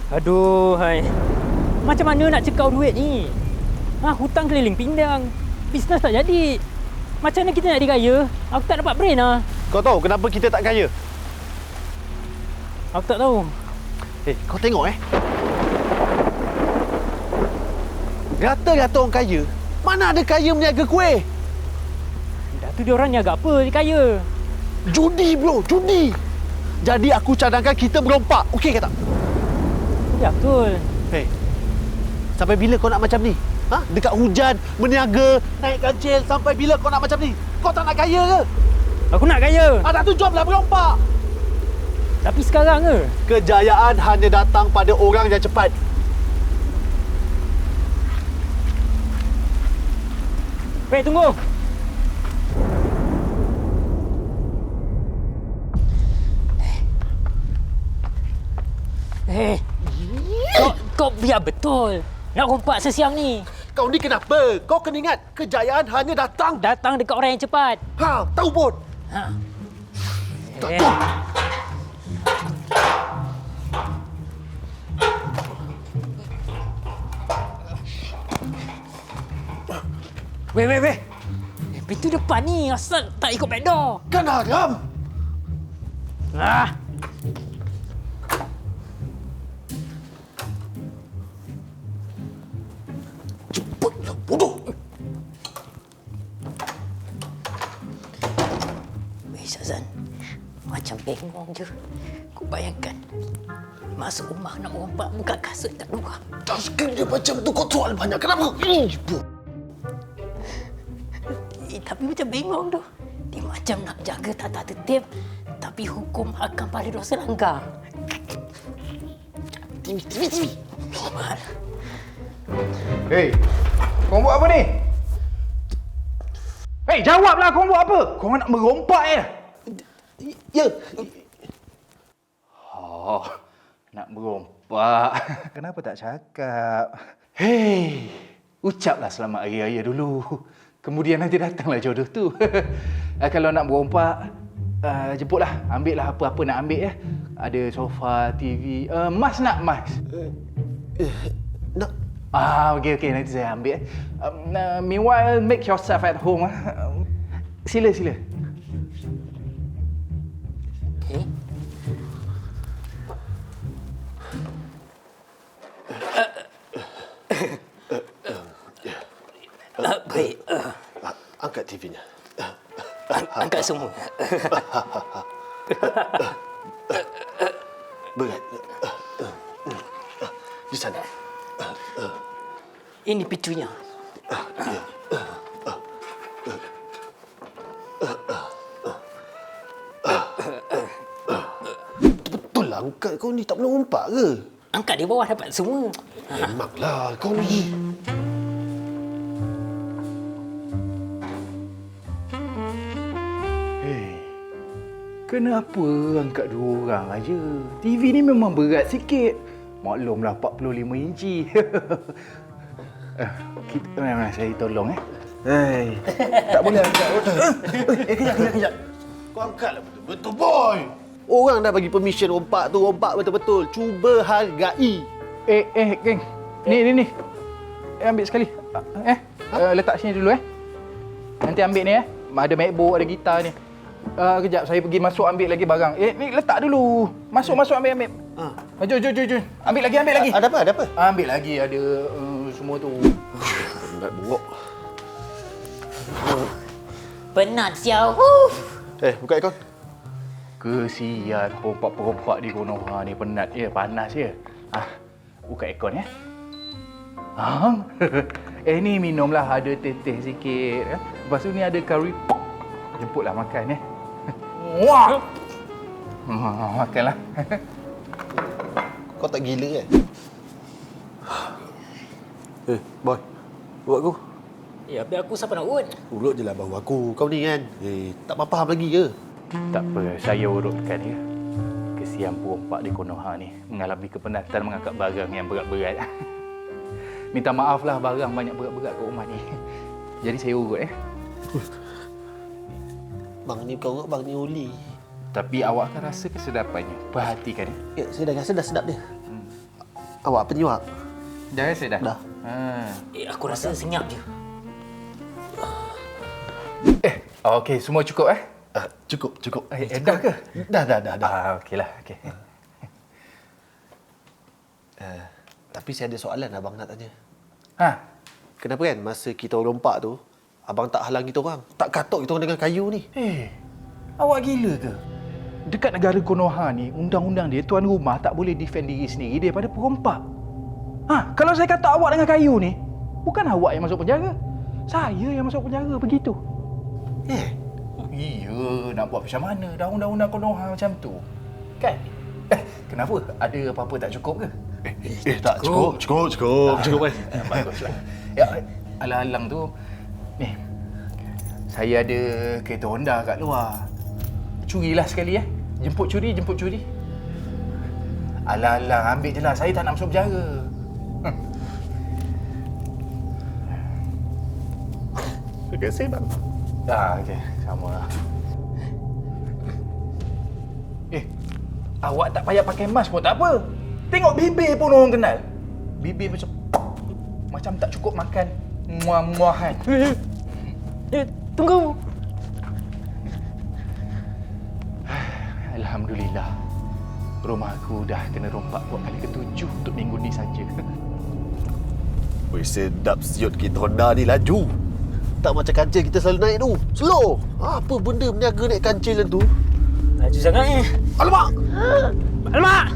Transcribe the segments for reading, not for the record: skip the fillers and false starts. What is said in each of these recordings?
Aduh, hai. Macam mana nak cekau duit ni? Hutang keliling pinggang. Bisnes tak jadi. Macam mana kita nak jadi kaya? Aku tak dapat brain lah. Kau tahu kenapa kita tak kaya? Aku tak tahu. Kau tengok Rata-rata orang kaya, mana ada kaya meniaga kuih? Dah tu dia orang ni agak apa dia kaya? Judi bro, judi. Jadi aku cadangkan kita berompak. Okey ke tak? Ya betul. Sampai bila kau nak macam ni? Dekat hujan, berniaga, naik kancil. Sampai bila kau nak macam ni? Kau tak nak kaya ke? Aku nak kaya. Dah tu jomlah berompak. Tapi sekarang ke? Kejayaan hanya datang pada orang yang cepat. Weh, tunggu. Kau biar betul. Nak rompak sesiam ni. Kau ni kenapa? Kau kena ingat, kejayaan hanya datang dekat orang yang cepat. Tahu pun. Tak tahu. Weh. Pintu depan ni asal tak ikut back door. Kan haram. Cepatlah bodoh. Weh Syazan, macam bengong je. Kau bayangkan masuk rumah nak merompak buka kasut kat luar. Taskan dia macam tu, kau soal banyak. Kenapa? Tapi macam bengong tu. Dia macam nak jaga tata tertib, tapi hukum akan pada dosa langgar. TV. Mahal. Hei, korang buat apa ni? Hei, jawablah korang buat apa? Korang nak merompak ya? Ya. Nak merompak. Kenapa tak cakap? Hei, ucaplah selamat hari raya dulu. Kemudian nanti datanglah jodoh tu. Kalau nak berompak, jemputlah. Ambillah apa-apa nak ambil ya. Ada sofa, TV. Mas nak mas? Nak. Okey. Nanti saya ambil. Meanwhile, make yourself at home. Sila. Okay. Baik. Angkat TV-nya. Angkat semua. Berat. Di sana. Ini pintunya. Betul lah, angkat kau ni tak boleh rompak ke? Angkat di bawah dapat semua. Memanglah kau ni. Kenapa angkat dua orang aja? TV ni memang berat sikit. Maklumlah 45 inci. Saya tolong tak boleh angkat. Kejap. Kau angkatlah betul-betul, boy. Orang dah bagi permission rompak tu, rompak betul-betul. Cuba hargai. Geng. Ni. Ambil sekali. Letak sini dulu Nanti ambil ni Ada MacBook, ada gitar ni. Kejap, saya pergi masuk ambil lagi barang. Ni letak dulu. Masuk ambil. Jom. Ambil lagi. Ada apa? Ambil lagi, ada semua tu. Nak buruk. Penat siau. Buka aircon. Kesian perompak di Konoha ni penat panas ya. Buka aircon ni minumlah, ada teh sikit Lepas tu ni ada curry pork. Jemputlah makan Wah. Makanlah. Kau tak gila kan? Boy. Buat aku. Habis aku siapa nak urut? Urut je lah bahu aku. Kau ni kan? Tak faham lagi ke? Tak apa, saya urutkan Kesian perompak di Konoha ni mengalami kepenatan mengangkat barang yang berat-berat. Minta maaflah barang banyak berat-berat kat rumah ni. Jadi saya urut Bang ni bukan urut, bang ni uli. Tapi awak akan rasa kesedapannya. Perhatikan saya dah rasa dah sedap dia. Awak penyuap? Dah rasa dah? Dah. Aku rasa senyap je. Okey, semua cukup Cukup. Dah ke? Dah. Okeylah. Okey. Tapi saya ada soalan abang nak tanya. Ha. Kenapa kan masa kita lompat tu, abang tak halang kita orang? Tak katok kita orang dengan kayu ni? Awak gila ke? Dekat negara Konoha ni, undang-undang dia, tuan rumah tak boleh defend diri sendiri daripada perompak. Kalau saya kata awak dengan kayu ni, bukan awak yang masuk penjara. Saya yang masuk penjara, begitu. Iya, nak buat macam mana? Dah undang-undang Konoha macam tu. Kan? Kenapa? Ada apa-apa tak cukup ke? Tak cukup kan? Baguslah. Ya, alang-alang tu, ni, saya ada kereta Honda kat luar. Curilah sekali Jemput curi. Alang-alang, ambil je lah. Saya tak nak masuk penjara. Terima kasih bang. Okey. Sama lah. Awak tak payah pakai mask pun tak apa. Tengok bibir pun orang kenal. Bibir macam tak cukup makan. Muah-muahan. Tunggu. Alhamdulillah. Rumah aku dah kena rompak buat kali ke-7 untuk minggu ni saja. Weh, sedap siot kita Honda ni laju. Tak macam kancil kita selalu naik tu. Slow. Apa benda berniaga naik kancil tu? Laju sangat Alamak! Alamak!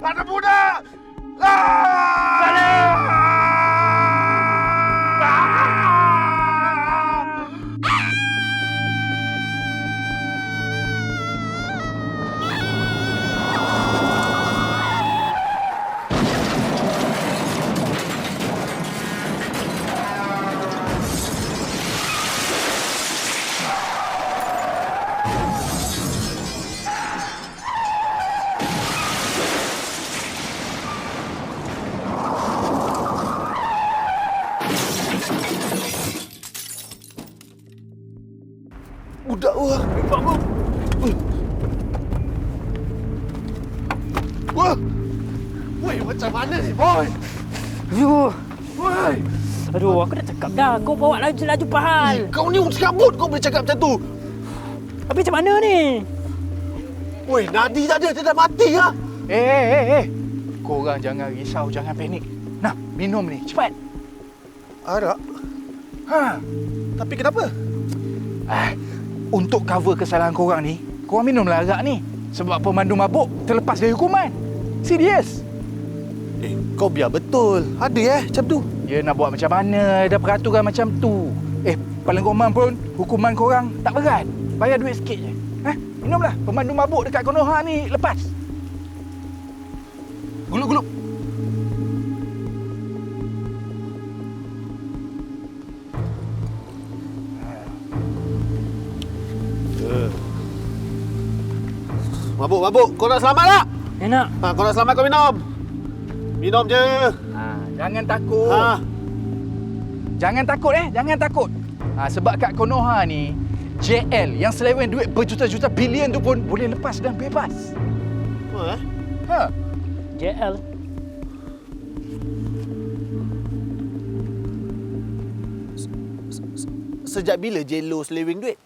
Ada budak! Budak orang. Nampak apa? Wah! Woi, macam mana ni, boy? Aduh, aku dah cakap dah. Kau bawa laju-laju pahal. Kau ni serabut kau boleh cakap macam tu. Tapi macam mana ni? Woi, nadi tak ada, dia dah mati lah. Korang jangan risau, jangan panik. Nah, minum ni, cepat. Arak? Tapi kenapa? Untuk cover kesalahan korang ni, korang minumlah arak ni. Sebab pemandu mabuk terlepas dari hukuman. Serius. Kau biar betul. Ada macam tu. Ya, nak buat macam mana? Ada peraturan macam tu. Paling korang pun, hukuman korang tak berat. Bayar duit sikit je. Minumlah. Pemandu mabuk dekat Konoha ni lepas. Guluk-guluk. Mabuk. Kau nak selamat tak? Nak. Kau nak selamat kau minum. Minum je. Jangan takut. Jangan takut. Sebab kat Konoha ni, JL yang selewen duit berjuta-juta bilion tu pun boleh lepas dan bebas. JL. Sejak bila Jello seleweng duit?